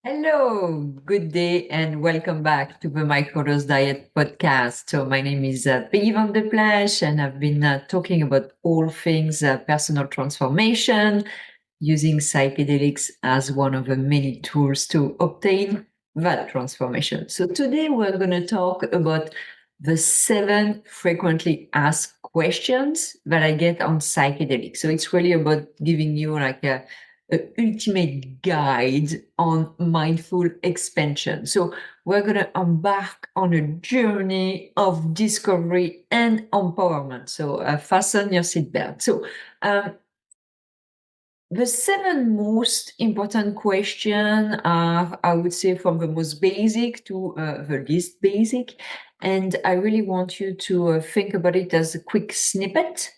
Hello, good day, and welcome back to the Microdose Diet podcast. So, my name is Peggy Van de Plassche, and I've been talking about all things personal transformation using psychedelics as one of the many tools to obtain that transformation. So, today we're going to talk about the 7 frequently asked questions that I get on psychedelics. So, it's really about giving you like a ultimate guide on mindful expansion. So we're going to embark on a journey of discovery and empowerment. So fasten your seatbelt. So the 7 most important questions are, I would say, from the most basic to the least basic. And I really want you to think about it as a quick snippet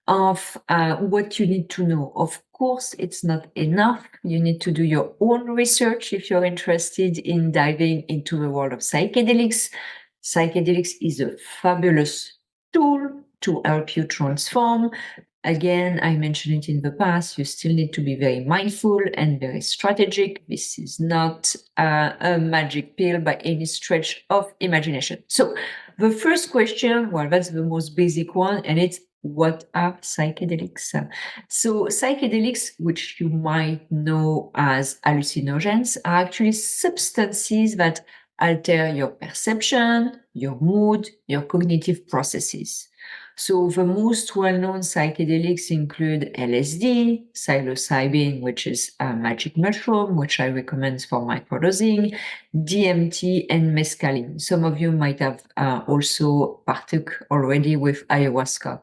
of what you need to know. Of course, it's not enough. You need to do your own research if you're interested in diving into the world of psychedelics. Psychedelics is a fabulous tool to help you transform. Again, I mentioned it in the past, you still need to be very mindful and very strategic. This is not a magic pill by any stretch of imagination. So, the first question, well, that's the most basic one, and it's what are psychedelics? So, psychedelics, which you might know as hallucinogens, are actually substances that alter your perception, your mood, your cognitive processes. So the most well-known psychedelics include LSD, psilocybin, which is a magic mushroom, which I recommend for microdosing, DMT, and mescaline. Some of you might have also partook already with ayahuasca.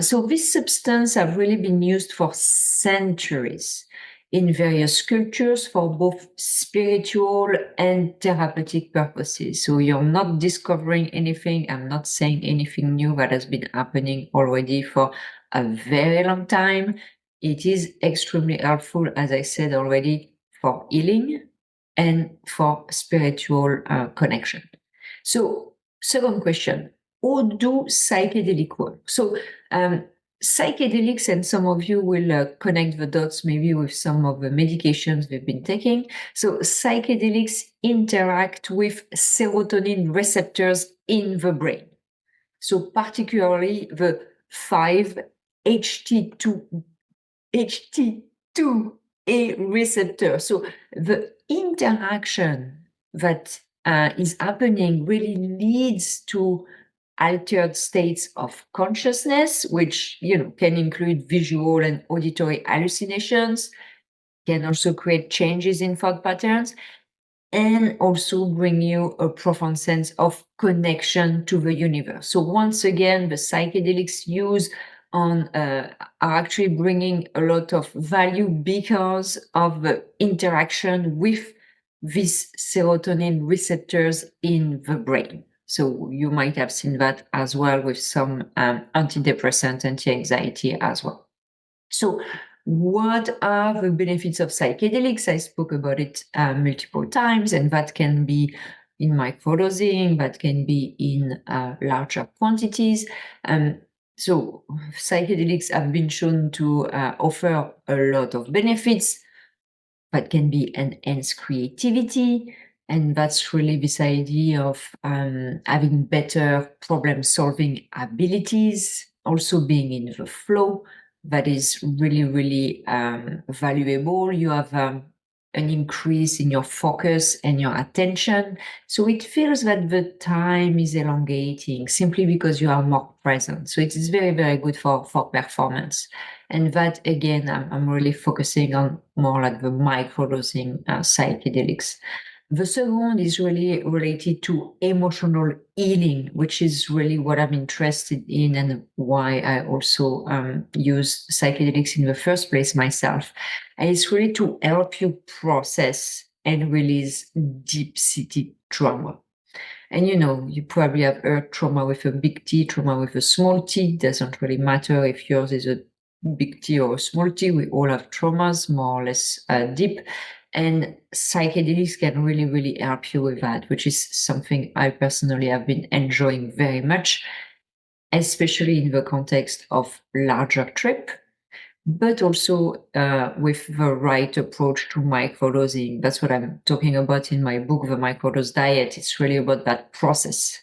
So these substances have really been used for centuries in various cultures for both spiritual and therapeutic purposes. So you're not discovering anything. I'm not saying anything new that has been happening already for a very long time. It is extremely helpful, as I said already, for healing and for spiritual connection. So, second question, how do psychedelic work? So, psychedelics, and some of you will connect the dots maybe with some of the medications we've been taking. So psychedelics interact with serotonin receptors in the brain. So particularly the 5-HT2 HT2A receptor. So the interaction that is happening really leads to altered states of consciousness, which can include visual and auditory hallucinations, can also create changes in thought patterns, and also bring you a profound sense of connection to the universe. So once again, the psychedelics used are actually bringing a lot of value because of the interaction with these serotonin receptors in the brain. So you might have seen that as well with some antidepressant, anti-anxiety as well. So what are the benefits of psychedelics? I spoke about it multiple times, and that can be in microdosing, that can be in larger quantities. So psychedelics have been shown to offer a lot of benefits that can be enhanced creativity. And that's really this idea of having better problem solving abilities, also being in the flow. That is really, really valuable. You have an increase in your focus and your attention. So it feels that the time is elongating simply because you are more present. So it is very, very good for performance. And that, again, I'm really focusing on more like the microdosing psychedelics. The second is really related to emotional healing, which is really what I'm interested in and why I also use psychedelics in the first place myself. And it's really to help you process and release deep-seated trauma. And you probably have heard trauma with a big T, trauma with a small t. It doesn't really matter if yours is a big T or a small t. We all have traumas, more or less deep. And psychedelics can really, really help you with that, which is something I personally have been enjoying very much, especially in the context of larger trip, but also with the right approach to microdosing. That's what I'm talking about in my book, The Microdose Diet. It's really about that process,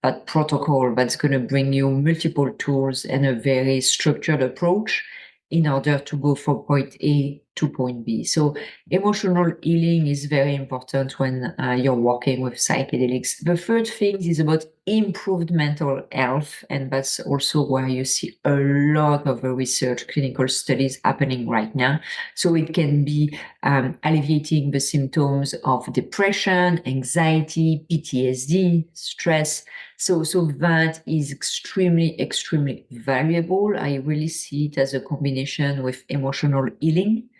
that protocol that's going to bring you multiple tools and a very structured approach in order to go from point A to point B. So emotional healing is very important when you're working with psychedelics. The third thing is about improved mental health, and that's also where you see a lot of the research, clinical studies happening right now. So it can be alleviating the symptoms of depression, anxiety, PTSD, stress. So that is extremely valuable. I really see it as a combination with emotional healing.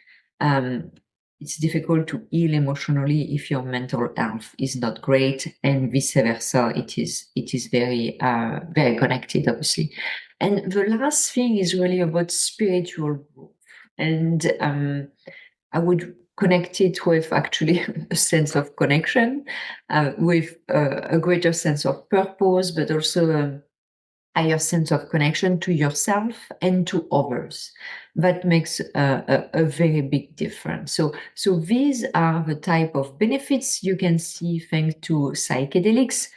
It's difficult to heal emotionally if your mental health is not great, and vice versa. It is very connected, obviously. And the last thing is really about spiritual growth, and I would connect it with actually a sense of connection, with a greater sense of purpose, but also higher sense of connection to yourself and to others. That makes a very big difference. So these are the type of benefits you can see thanks to psychedelics.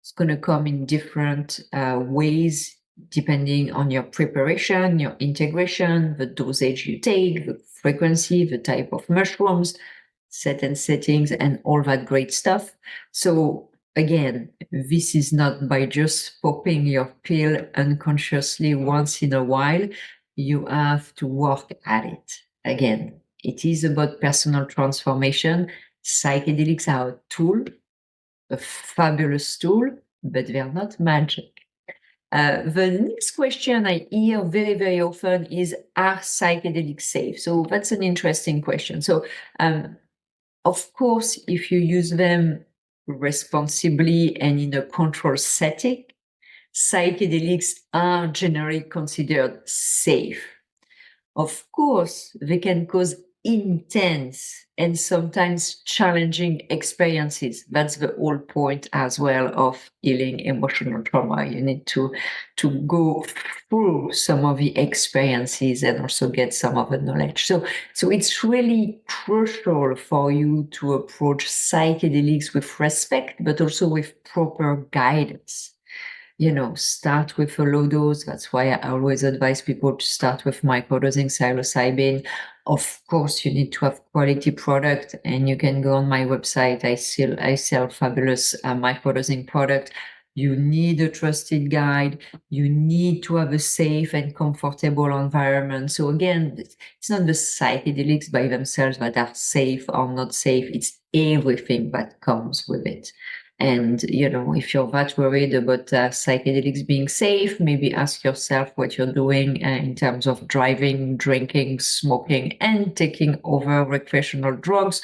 It's going to come in different ways depending on your preparation, your integration, the dosage you take, the frequency, the type of mushrooms, certain settings, and all that great stuff. So again, this is not by just popping your pill unconsciously once in a while. You have to work at it. Again, it is about personal transformation. Psychedelics are a tool, a fabulous tool, but they're not magic. The next question I hear very often is, are psychedelics safe? So that's an interesting question. So of course, if you use them responsibly and in a controlled setting, psychedelics are generally considered safe. Of course, they can cause intense and sometimes challenging experiences. That's the whole point as well of healing emotional trauma. You need to go through some of the experiences and also get some of the knowledge. So it's really crucial for you to approach psychedelics with respect, but also with proper guidance. Start with a low dose. That's why I always advise people to start with microdosing psilocybin. Of course, you need to have quality product, and you can go on my website. I sell fabulous microdosing product. You need a trusted guide. You need to have a safe and comfortable environment. So again, it's not the psychedelics by themselves that are safe or not safe. It's everything that comes with it. And, if you're that worried about psychedelics being safe, maybe ask yourself what you're doing in terms of driving, drinking, smoking, and taking over recreational drugs,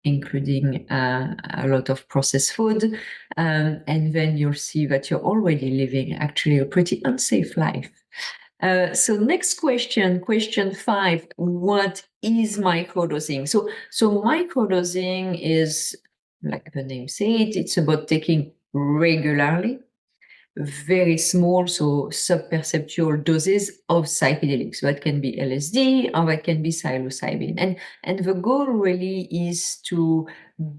including a lot of processed food. And then you'll see that you're already living actually a pretty unsafe life. So next question 5, what is microdosing? So microdosing is, like the name says, it's about taking regularly very small, so subperceptual doses of psychedelics. So that can be LSD or that can be psilocybin. And the goal really is to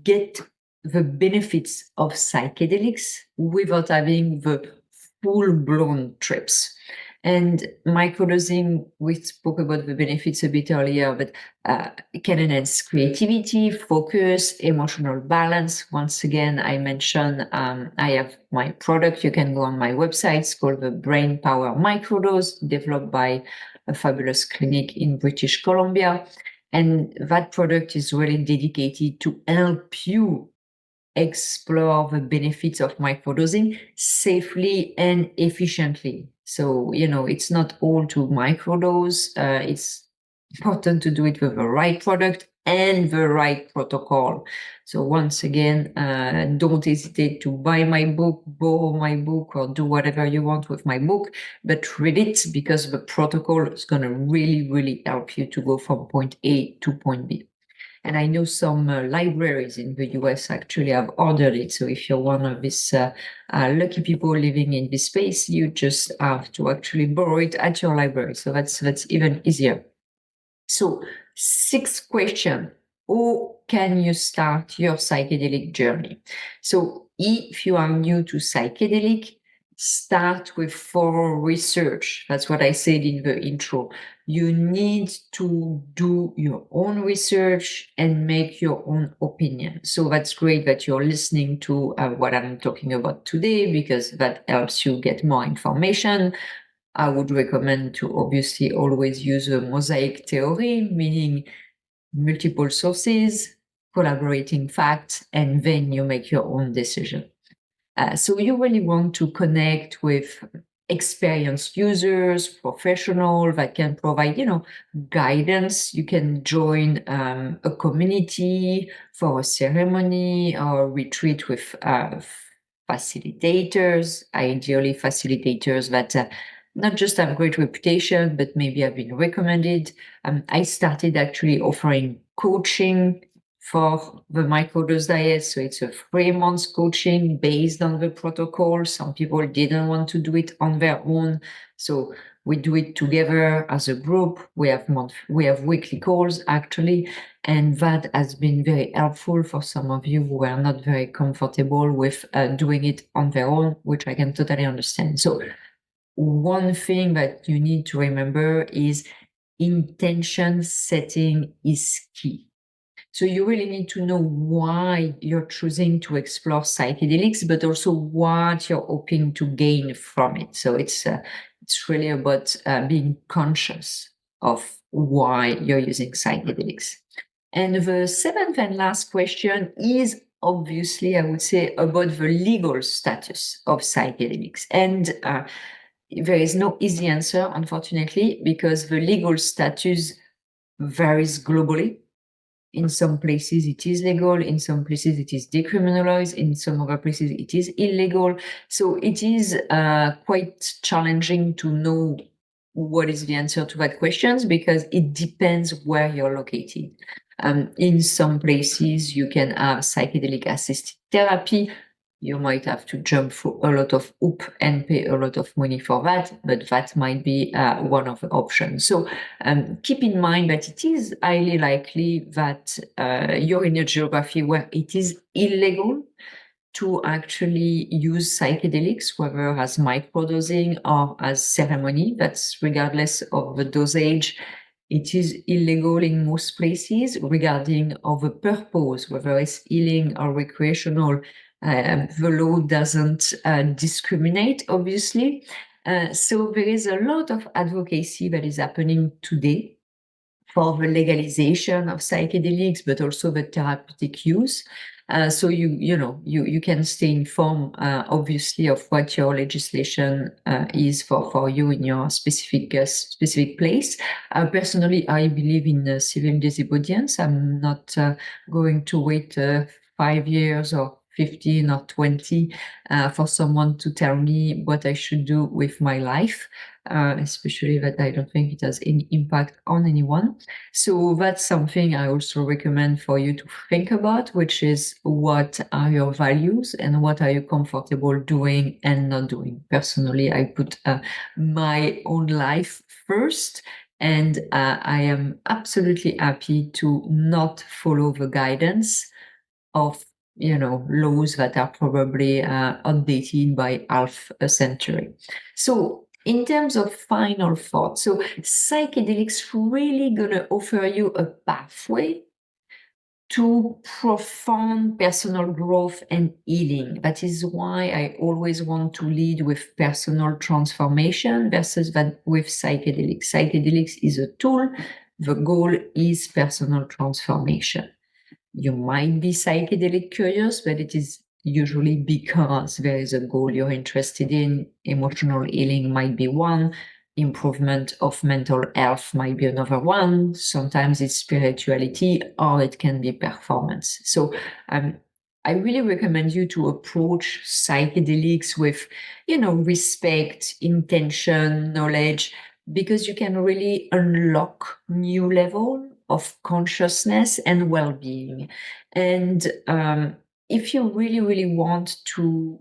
get the benefits of psychedelics without having the full-blown trips. And microdosing, we spoke about the benefits a bit earlier, but it can enhance creativity, focus, emotional balance. Once again, I mentioned I have my product. You can go on my website. It's called the Brain Power Microdose, developed by a fabulous clinic in British Columbia. And that product is really dedicated to help you explore the benefits of microdosing safely and efficiently. So, it's not all to microdose. It's important to do it with the right product and the right protocol. So once again, don't hesitate to buy my book, borrow my book, or do whatever you want with my book, but read it, because the protocol is going to really help you to go from point A to point B. And I know some libraries in the US actually have ordered it. So if you're one of these lucky people living in this space, you just have to actually borrow it at your library. So that's even easier. So, sixth question: how can you start your psychedelic journey? So, if you are new to psychedelic, start with thorough research. That's what I said in the intro. You need to do your own research and make your own opinion. So, that's great that you're listening to what I'm talking about today, because that helps you get more information. I would recommend to obviously always use a mosaic theory, meaning multiple sources, collaborating facts, and then you make your own decision. So you really want to connect with experienced users, professionals that can provide, guidance. You can join a community for a ceremony or retreat with facilitators, ideally facilitators that not just have great reputation, but maybe have been recommended. I started actually offering coaching for the microdose diet. So it's a 3 months coaching based on the protocol. Some people didn't want to do it on their own. So we do it together as a group. We have weekly calls actually. And that has been very helpful for some of you who are not very comfortable with doing it on their own, which I can totally understand. So one thing that you need to remember is intention setting is key. So you really need to know why you're choosing to explore psychedelics, but also what you're hoping to gain from it. So it's really about being conscious of why you're using psychedelics. And the seventh and last question is obviously, I would say, about the legal status of psychedelics. And there is no easy answer, unfortunately, because the legal status varies globally. In some places it is legal, in some places it is decriminalized, in some other places it is illegal. So it is quite challenging to know what is the answer to that questions, because it depends where you're located. In some places you can have psychedelic assisted therapy. You might have to jump through a lot of hoop and pay a lot of money for that, but that might be one of the options. So keep in mind that it is highly likely that you're in a geography where it is illegal to actually use psychedelics, whether as microdosing or as ceremony. That's regardless of the dosage. It is illegal in most places. Regarding of the purpose, whether it's healing or recreational, the law doesn't discriminate, obviously. So there is a lot of advocacy that is happening today for the legalization of psychedelics, but also the therapeutic use. So you can stay informed, obviously, of what your legislation is for you in your specific place. Personally, I believe in civil disobedience. I'm not going to wait 5 years or 15 or 20 for someone to tell me what I should do with my life, especially that I don't think it has any impact on anyone. So that's something I also recommend for you to think about, which is what are your values and what are you comfortable doing and not doing. Personally, I put my own life first. And I am absolutely happy to not follow the guidance of laws that are probably outdated by half a century. So in terms of final thought, so psychedelics really gonna offer you a pathway to profound personal growth and healing. That is why I always want to lead with personal transformation versus that with psychedelics. Psychedelics is a tool. The goal is personal transformation. You might be psychedelic curious, but it is usually because there is a goal you're interested in. Emotional healing might be one, improvement of mental health might be another one. Sometimes it's spirituality, or it can be performance. So I really recommend you to approach psychedelics with, respect, intention, knowledge, because you can really unlock new level of consciousness and well-being. And if you really, really want to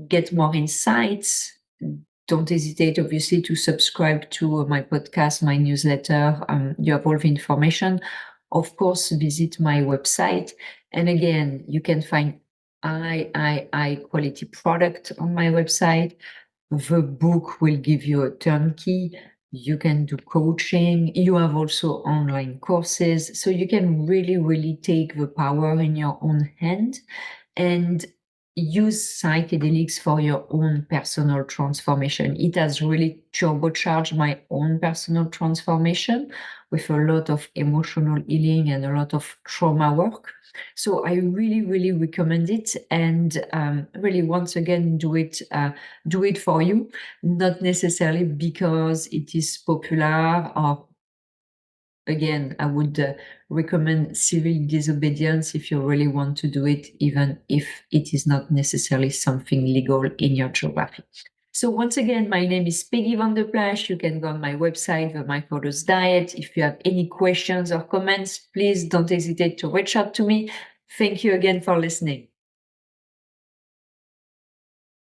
get more insights, don't hesitate, obviously, to subscribe to my podcast, my newsletter. You have all the information. Of course, visit my website. And again, you can find high quality product on my website. The book will give you a turnkey. You can do coaching. You have also online courses. So you can really, really take the power in your own hand and use psychedelics for your own personal transformation. It has really turbocharged my own personal transformation with a lot of emotional healing and a lot of trauma work. So I really, really recommend it. And really, once again, do it for you, not necessarily because it is popular or again, I would recommend civil disobedience if you really want to do it, even if it is not necessarily something legal in your geography. So once again, my name is Peggy Van de Plassche. You can go on my website, the Microdose Diet. If you have any questions or comments, please don't hesitate to reach out to me. Thank you again for listening.